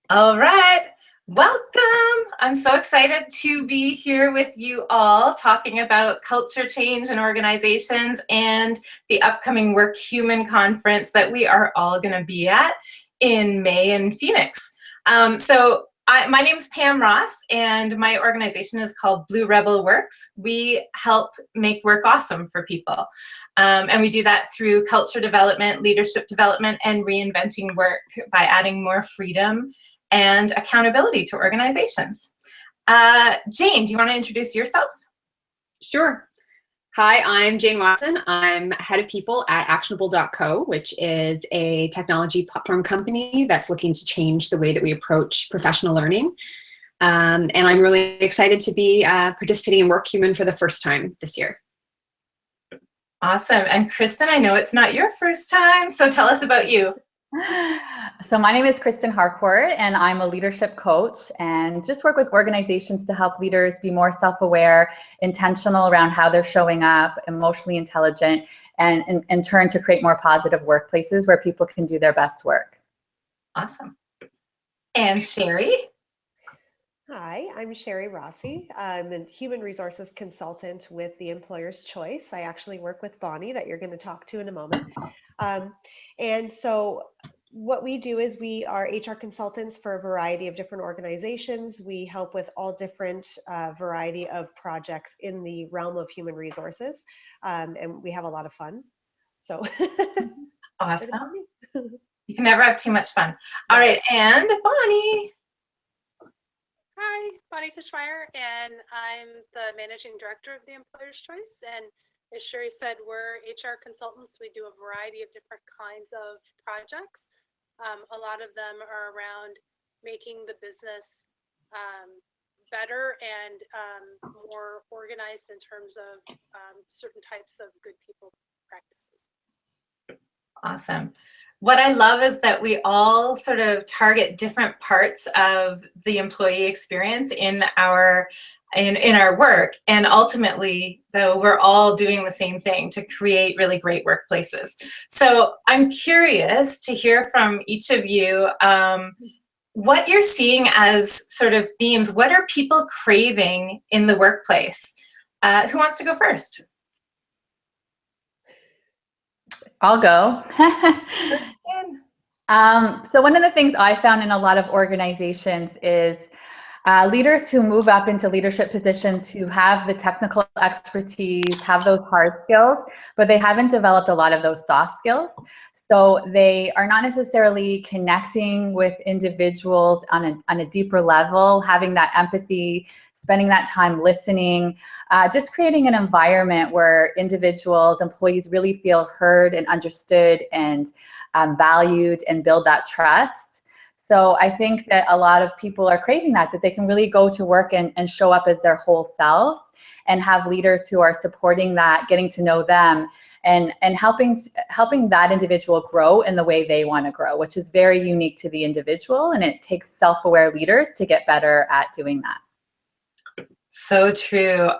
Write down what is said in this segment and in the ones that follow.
All right, welcome. I'm so excited to be here with you all talking about culture change in organizations and the upcoming WorkHuman conference that we are all going to be at in May in Phoenix. My name is Pam Ross, and my organization is called Blue Rebel Works. We help make work awesome for people. And we do that through culture development, leadership development, and reinventing work by adding more freedom and accountability to organizations. Jane, do you want to introduce yourself? Sure. Hi, I'm Jane Watson. I'm head of people at actionable.co, which is a technology platform company that's looking to change the way that we approach professional learning. And I'm really excited to be participating in WorkHuman for the first time this year. Awesome. And Kristen, I know it's not your first time, so tell us about you. So my name is Kristen Harcourt, and I'm a leadership coach and just work with organizations to help leaders be more self-aware, intentional around how they're showing up, emotionally intelligent, and in turn to create more positive workplaces where people can do their best work. Awesome. And Sherry? Hi, I'm Sherry Rossi. I'm a human resources consultant with the Employer's Choice. I actually work with Bonnie that you're going to talk to in a moment. And so what we do is we are HR consultants for a variety of different organizations. We help with all different variety of projects in the realm of human resources. And we have a lot of fun. So awesome. You can never have too much fun. All right, and Bonnie. Hi, Bonnie Tischmeyer, and I'm the Managing Director of the Employer's Choice. And as Sherry said, we're HR consultants. We do a variety of different kinds of projects. A lot of them are around making the business better and more organized in terms of certain types of good people practices. Awesome. What I love is that we all sort of target different parts of the employee experience in our work, and ultimately, though, we're all doing the same thing to create really great workplaces. So I'm curious to hear from each of you what you're seeing as sort of themes. What are people craving in the workplace? Who wants to go first? I'll go. So one of the things I found in a lot of organizations is leaders who move up into leadership positions who have the technical expertise, have those hard skills, but they haven't developed a lot of those soft skills. So they are not necessarily connecting with individuals on a deeper level, having that empathy, spending that time listening, just creating an environment where individuals, employees really feel heard and understood and valued and build that trust. So I think that a lot of people are craving that they can really go to work and show up as their whole self and have leaders who are supporting that, getting to know them, and helping that individual grow in the way they want to grow, which is very unique to the individual, and it takes self-aware leaders to get better at doing that. So true.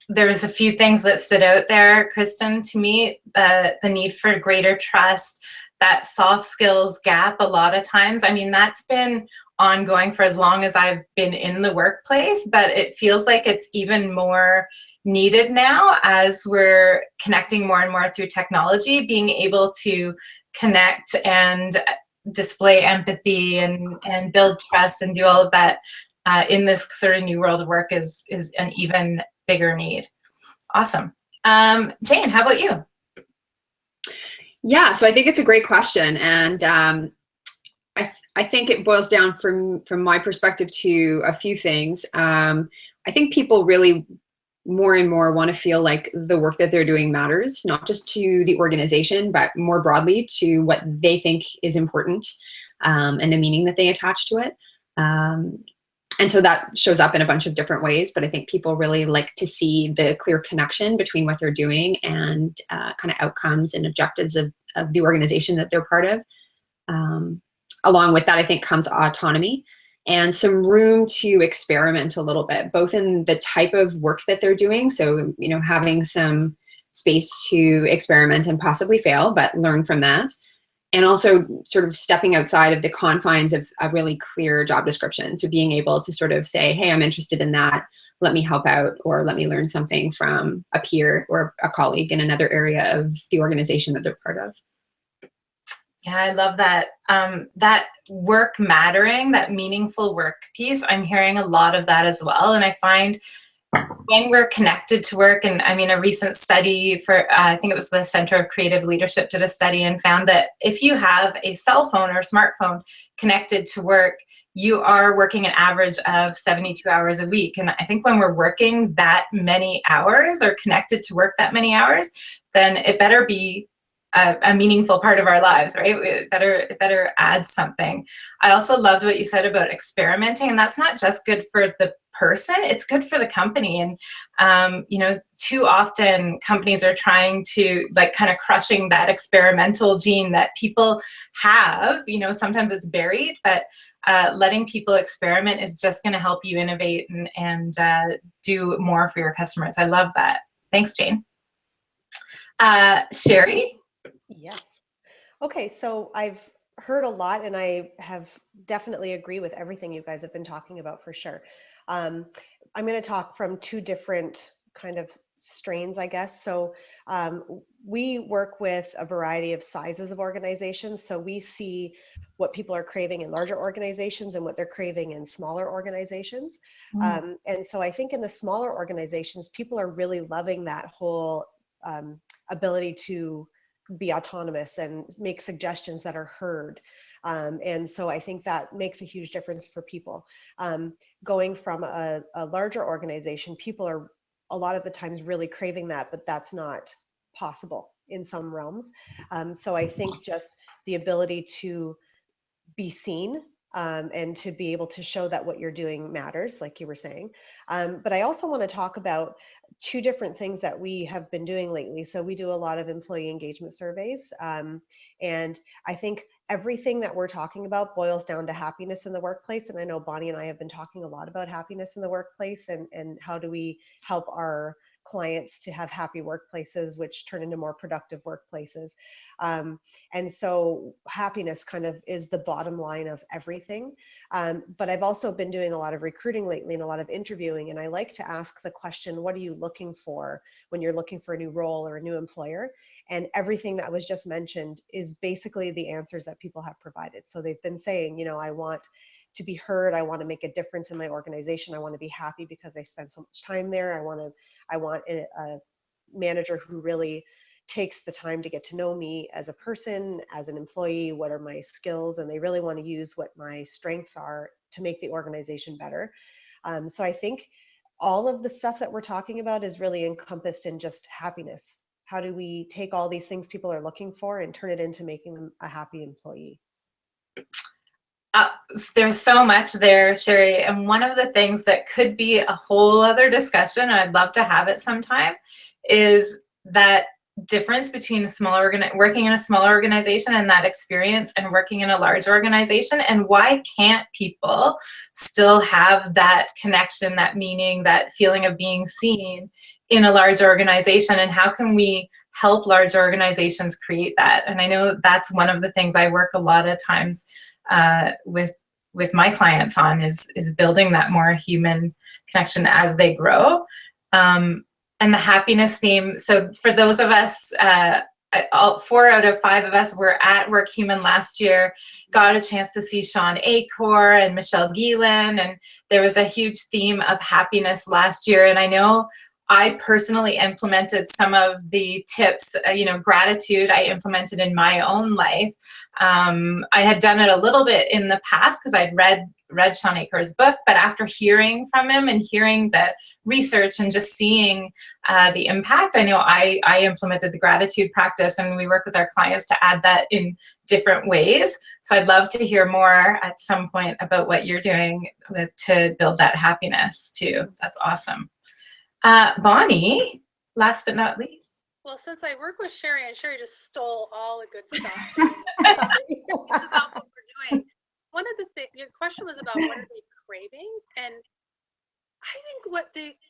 There's a few things that stood out there, Kristen, to me, the need for greater trust, that soft skills gap a lot of times. I mean, that's been ongoing for as long as I've been in the workplace, but it feels like it's even more needed now as we're connecting more and more through technology. Being able to connect and display empathy and build trust and do all of that in this sort of new world of work is an even bigger need. Awesome. Jane, how about you? Yeah, so I think it's a great question, and I think it boils down from my perspective to a few things. I think people really more and more want to feel like the work that they're doing matters, not just to the organization, but more broadly to what they think is important and the meaning that they attach to it. And so that shows up in a bunch of different ways, but I think people really like to see the clear connection between what they're doing and kind of outcomes and objectives of the organization that they're part of. Along with that, I think comes autonomy and some room to experiment a little bit, both in the type of work that they're doing. So, you know, having some space to experiment and possibly fail, but learn from that. and also sort of stepping outside of the confines of a really clear job description. So being able to sort of say, hey, I'm interested in that. Let me help out, or let me learn something from a peer or a colleague in another area of the organization that they're part of. Yeah, I love that. That work mattering, that meaningful work piece, I'm hearing a lot of that as well. And I find when we're connected to work, and I mean, a recent study for, I think it was the Center of Creative Leadership did a study and found that if you have a cell phone or smartphone connected to work, you are working an average of 72 hours a week. And I think when we're working that many hours or connected to work that many hours, then it better be a meaningful part of our lives, right? It better add something. I also loved what you said about experimenting, and that's not just good for the person, it's good for the company. And you know, too often companies are trying to, like, kind of crushing that experimental gene that people have. You know, sometimes it's buried, but letting people experiment is just going to help you innovate and do more for your customers. I love that. Thanks, Jane. Sherry? Yes. Okay, so I've heard a lot, and I have definitely agree with everything you guys have been talking about for sure. I'm going to talk from two different kind of strains, I guess. So we work with a variety of sizes of organizations. So we see what people are craving in larger organizations and what they're craving in smaller organizations. And so I think in the smaller organizations, people are really loving that whole ability to be autonomous and make suggestions that are heard. And so I think that makes a huge difference for people. Going from a larger organization, people are a lot of the times really craving that, but that's not possible in some realms. So I think just the ability to be seen and to be able to show that what you're doing matters, like you were saying. But I also want to talk about two different things that we have been doing lately. So we do a lot of employee engagement surveys. And I think everything that we're talking about boils down to happiness in the workplace. And I know Bonnie and I have been talking a lot about happiness in the workplace and how do we help our clients to have happy workplaces, which turn into more productive workplaces. And so happiness kind of is the bottom line of everything. But I've also been doing a lot of recruiting lately and a lot of interviewing. And I like to ask the question, what are you looking for when you're looking for a new role or a new employer? And everything that was just mentioned is basically the answers that people have provided. So they've been saying, you know, I want to be heard. I want to make a difference in my organization. I want to be happy because I spend so much time there. I want a manager who really takes the time to get to know me as a person, as an employee, what are my skills, and they really want to use what my strengths are to make the organization better. So I think all of the stuff that we're talking about is really encompassed in just happiness. How do we take all these things people are looking for and turn it into making them a happy employee? There's so much there, Sherry. And one of the things that could be a whole other discussion, and I'd love to have it sometime, is that difference between working in a smaller organization and that experience and working in a large organization. And why can't people still have that connection, that meaning, that feeling of being seen in a large organization? And how can we help large organizations create that? And I know that's one of the things I work a lot of times with my clients on is building that more human connection as they grow. And the happiness theme. So for those of us, 4 out of 5 of us were at WorkHuman last year, got a chance to see Sean Acor and Michelle Geelan, and there was a huge theme of happiness last year. And I know I personally implemented some of the tips, gratitude I implemented in my own life. I had done it a little bit in the past because I'd read Sean Acor's book, but after hearing from him and hearing the research and just seeing the impact, I know I implemented the gratitude practice, and we work with our clients to add that in different ways. So I'd love to hear more at some point about what you're doing to build that happiness too. That's awesome. Bonnie, last but not least. Well, since I work with Sherry, and Sherry just stole all the good stuff. It's about what we're doing. One of the things, your question was about what are they craving? And I think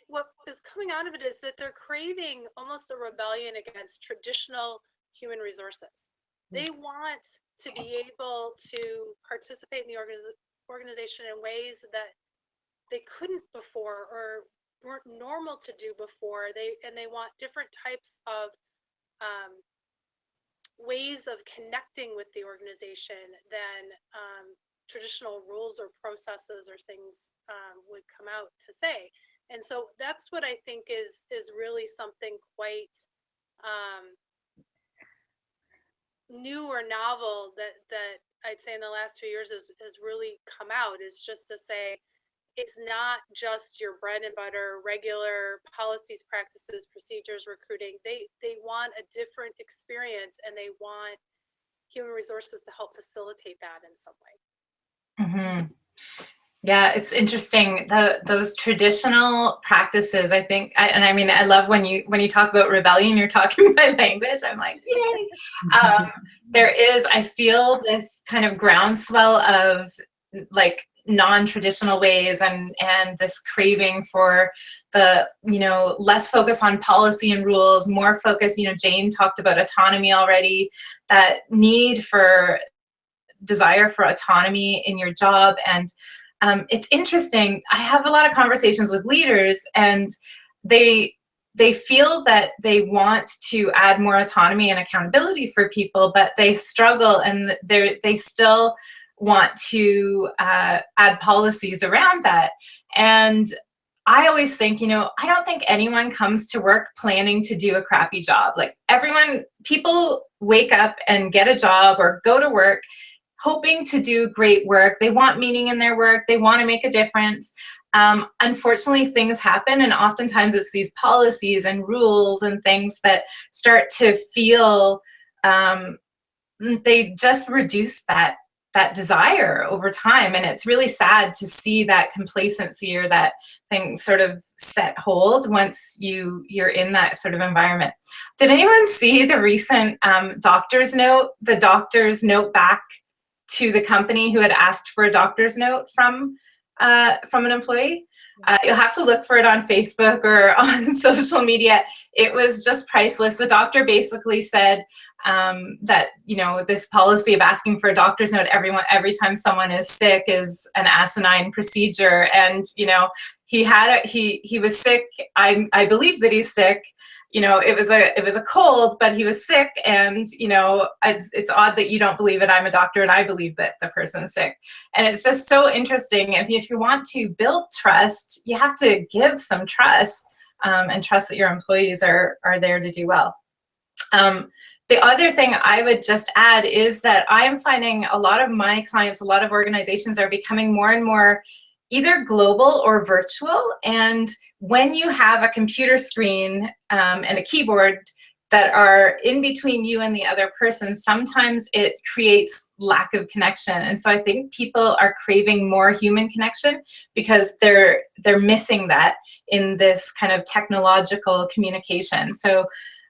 what is coming out of it is that they're craving almost a rebellion against traditional human resources. They want to be able to participate in the organization in ways that they couldn't before or weren't normal to do before. They want different types of ways of connecting with the organization than traditional rules or processes or things would come out to say. And so that's what I think is really something quite new or novel that I'd say in the last few years has really come out, is just to say it's not just your bread and butter regular policies, practices, procedures, recruiting. They want a different experience, and they want human resources to help facilitate that in some way. Mm-hmm. Yeah, it's interesting. Those traditional practices, I think, and I mean, I love when you talk about rebellion, you're talking my language. I'm like, yay. I feel this kind of groundswell of like non-traditional ways and this craving for the, less focus on policy and rules, more focus, Jane talked about autonomy already, that desire for autonomy in your job. And it's interesting. I have a lot of conversations with leaders, and they feel that they want to add more autonomy and accountability for people, but they struggle, and they still want to add policies around that. And I always think, I don't think anyone comes to work planning to do a crappy job. Like people wake up and get a job or go to work hoping to do great work. They want meaning in their work. They want to make a difference. Unfortunately, things happen, and oftentimes it's these policies and rules and things that start to feel, they just reduce that desire over time. And it's really sad to see that complacency or that thing sort of set hold once you're in that sort of environment. Did anyone see the recent doctor's note, the doctor's note back to the company who had asked for a doctor's note from an employee? You'll have to look for it on Facebook or on social media. It was just priceless. The doctor basically said that, this policy of asking for a doctor's note every time someone is sick is an asinine procedure. And, he was sick. I believe that he's sick. It was a cold, but he was sick, and it's odd that you don't believe it. I'm a doctor, and I believe that the person's sick, and it's just so interesting. If you want to build trust, you have to give some trust, and trust that your employees are there to do well. The other thing I would just add is that I'm finding a lot of my clients, a lot of organizations are becoming more and more either global or virtual. And when you have a computer screen and a keyboard that are in between you and the other person, sometimes it creates lack of connection. And so I think people are craving more human connection because they're missing that in this kind of technological communication. So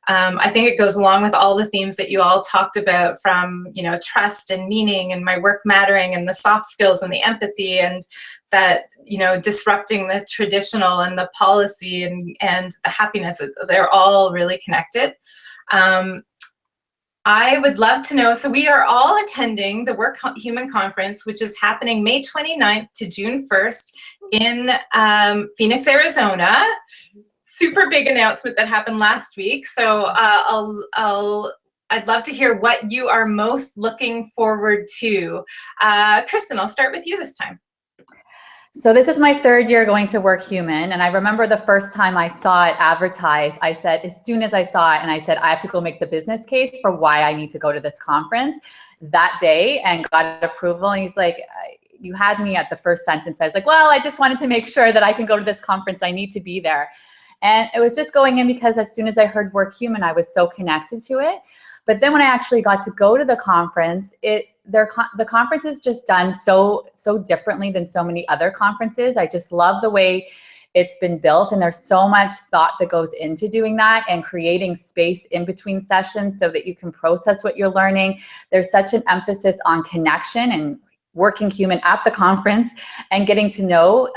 I think it goes along with all the themes that you all talked about, from trust and meaning and my work mattering and the soft skills and the empathy, and that disrupting the traditional and the policy and the happiness. They're all really connected. I would love to know, so we are all attending the WorkHuman conference, which is happening May 29th to June 1st in Phoenix, Arizona. Super big announcement that happened last week. So I'd love to hear what you are most looking forward to. Kristen, I'll start with you this time. So this is my third year going to WorkHuman, and I remember the first time I saw it advertised, I said, as soon as I saw it, and I said, I have to go make the business case for why I need to go to this conference that day, and got approval. And he's like, you had me at the first sentence. I was like, well, I just wanted to make sure that I can go to this conference. I need to be there. And it was just going in because as soon as I heard WorkHuman, I was so connected to it. But then when I actually got to go to the conference, the conference is just done so differently than so many other conferences. I just love the way it's been built, and there's so much thought that goes into doing that and creating space in between sessions so that you can process what you're learning. There's such an emphasis on connection, and working human at the conference and getting to know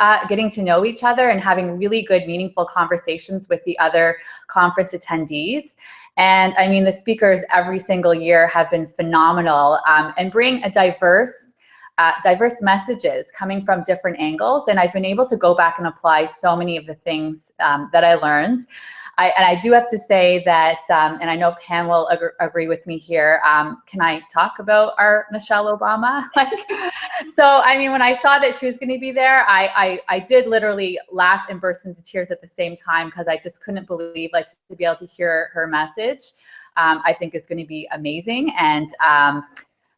each other and having really good, meaningful conversations with the other conference attendees. And I mean, the speakers every single year have been phenomenal, and bring a diverse messages coming from different angles. And I've been able to go back and apply so many of the things that I learned. And I do have to say that, and I know Pam will agree with me here, can I talk about our Michelle Obama? So, I mean, when I saw that she was going to be there, I did literally laugh and burst into tears at the same time, because I just couldn't believe, like, to be able to hear her message. I think it's going to be amazing. And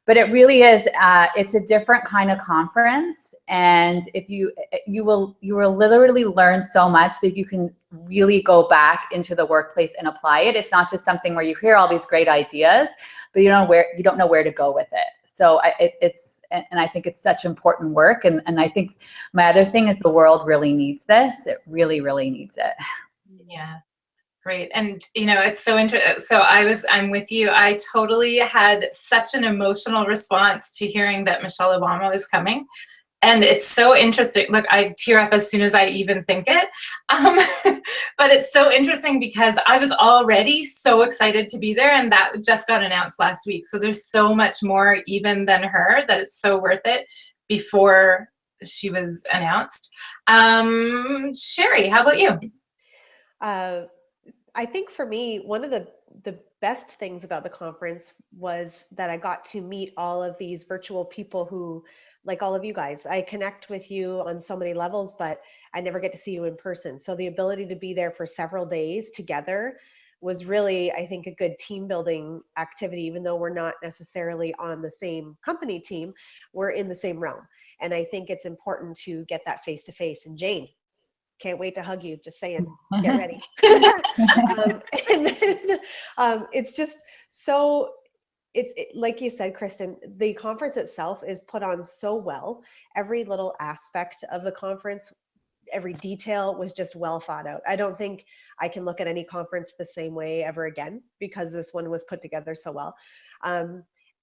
but it really is, it's a different kind of conference. And if you will literally learn so much that you can really go back into the workplace and apply it. It's not just something where you hear all these great ideas, but you don't know where to go with it. So I think it's such important work. And I think my other thing is the world really needs this. It really, really needs it. Yeah. Great. And, you know, it's so interesting. So I'm with you. I totally had such an emotional response to hearing that Michelle Obama was coming. And it's so interesting. Look, I tear up as soon as I even think it. But it's so interesting because I was already so excited to be there, and that just got announced last week. So there's so much more even than her that it's so worth it before she was announced. Sherry, how about you? I think for me, one of the best things about the conference was that I got to meet all of these virtual people who, like all of you guys, I connect with you on so many levels, but I never get to see you in person. So the ability to be there for several days together was really, I think, a good team building activity. Even though we're not necessarily on the same company team, we're in the same realm. And I think it's important to get that face to face. And Jane, can't wait to hug you, just saying, get ready. And then it's just so, like you said, Kristen, the conference itself is put on so well. Every little aspect of the conference, every detail was just well thought out. I don't think I can look at any conference the same way ever again, because this one was put together so well.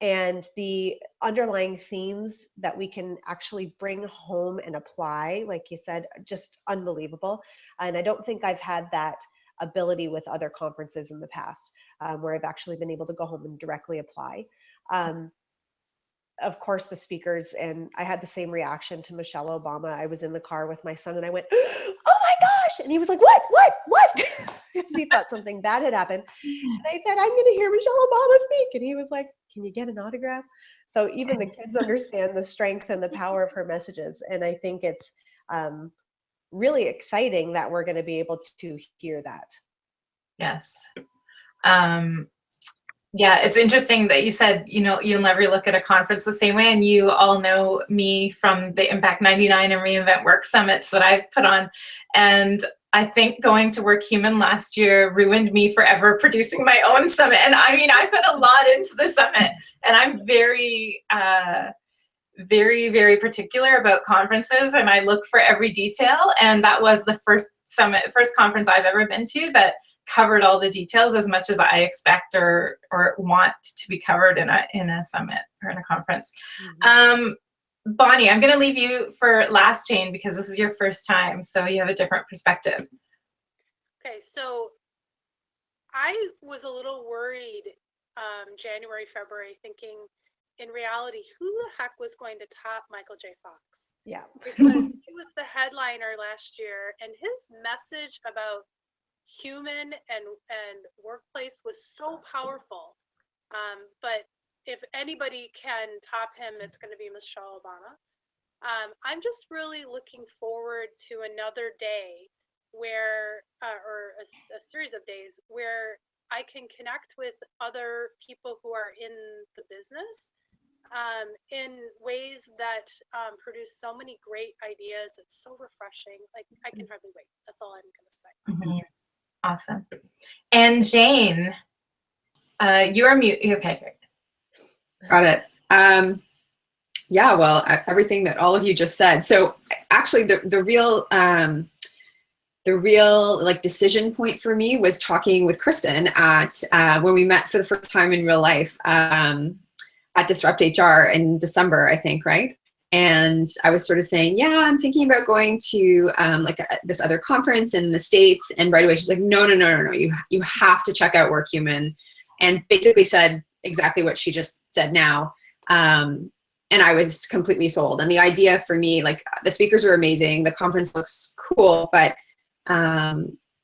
And the underlying themes that we can actually bring home and apply, like you said, just unbelievable. And I don't think I've had that ability with other conferences in the past, where I've actually been able to go home and directly apply. Of course, the speakers, and I had the same reaction to Michelle Obama. I was in the car with my son and I went, oh my gosh. And he was like, what? Because he thought something bad had happened. And I said, I'm going to hear Michelle Obama speak. And he was like, can you get an autograph? So even the kids understand the strength and the power of her messages. And I think it's really exciting that we're going to be able to hear that. Yes. Yeah, it's interesting that you said, you know, you'll never look at a conference the same way. And you all know me from the Impact 99 and Reinvent Work summits that I've put on. And I think going to WorkHuman last year ruined me forever producing my own summit. And I mean, I put a lot into the summit, and I'm very, very particular about conferences, and I look for every detail. And that was the first conference I've ever been to that covered all the details as much as I expect or want to be covered in a summit or in a conference. Mm-hmm. Bonnie, I'm going to leave you for last, Jane, because this is your first time, so you have a different perspective. Okay, so I was a little worried January, February, thinking in reality, who the heck was going to top Michael J. Fox? Yeah. Because he was the headliner last year, and his message about human and workplace was so powerful. But if anybody can top him, it's going to be Michelle Obama. I'm just really looking forward to another day where, or a series of days where I can connect with other people who are in the business in ways that produce so many great ideas. It's so refreshing. Like, I can hardly wait. That's all I'm going to say. Mm-hmm. Awesome. And Jane, you're mute. Okay, great. Got it. Yeah, well, everything that all of you just said. So actually the real like decision point for me was talking with Kristen at when we met for the first time in real life at Disrupt HR in December, I think, right? And I was sort of saying, yeah, I'm thinking about going to this other conference in the States. And right away she's like, no, you have to check out WorkHuman, and basically said exactly what she just said now. And I was completely sold. And the idea for me, like, the speakers were amazing. The conference looks cool, but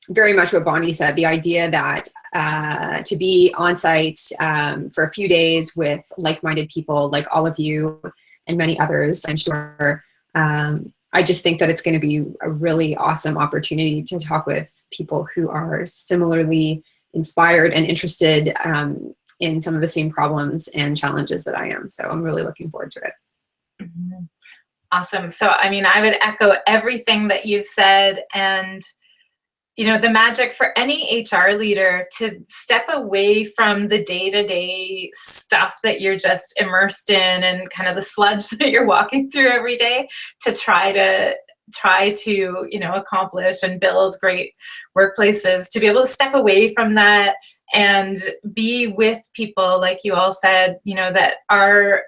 very much what Bonnie said, the idea that to be on site for a few days with like-minded people like all of you and many others, I'm sure. I just think that it's going to be a really awesome opportunity to talk with people who are similarly inspired and interested in some of the same problems and challenges that I am. So I'm really looking forward to it. Mm-hmm. Awesome. So, I mean, I would echo everything that you've said, and you know, the magic for any HR leader to step away from the day-to-day stuff that you're just immersed in and kind of the sludge that you're walking through every day, to try to, you know, accomplish and build great workplaces, to be able to step away from that and be with people, like you all said, you know, that are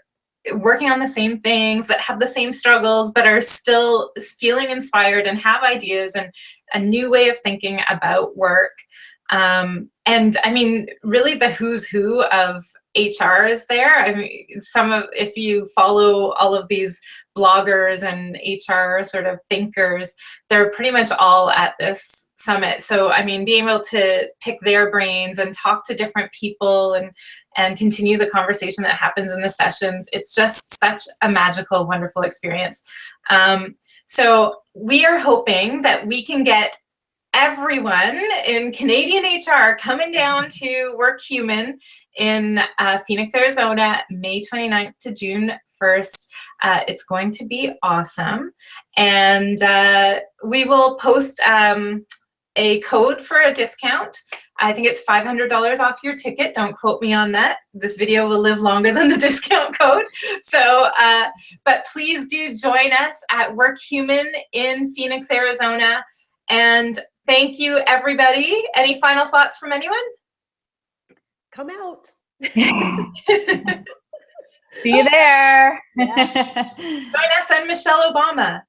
working on the same things, that have the same struggles, but are still feeling inspired and have ideas and a new way of thinking about work. And I mean, really the who's who of HR is there. I mean, if you follow all of these bloggers and HR sort of thinkers, they're pretty much all at this summit. So, I mean, being able to pick their brains and talk to different people and continue the conversation that happens in the sessions, it's just such a magical, wonderful experience. So we are hoping that we can get everyone in Canadian HR coming down to WorkHuman in Phoenix, Arizona, May 29th to June 1st. It's going to be awesome. And we will post a code for a discount. I think it's $500 off your ticket. Don't quote me on that. This video will live longer than the discount code. So, but please do join us at WorkHuman in Phoenix, Arizona. And thank you, everybody. Any final thoughts from anyone? Come out. See you there. Yeah. Join us and Michelle Obama.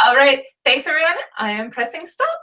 All right. Thanks, everyone. I am pressing stop.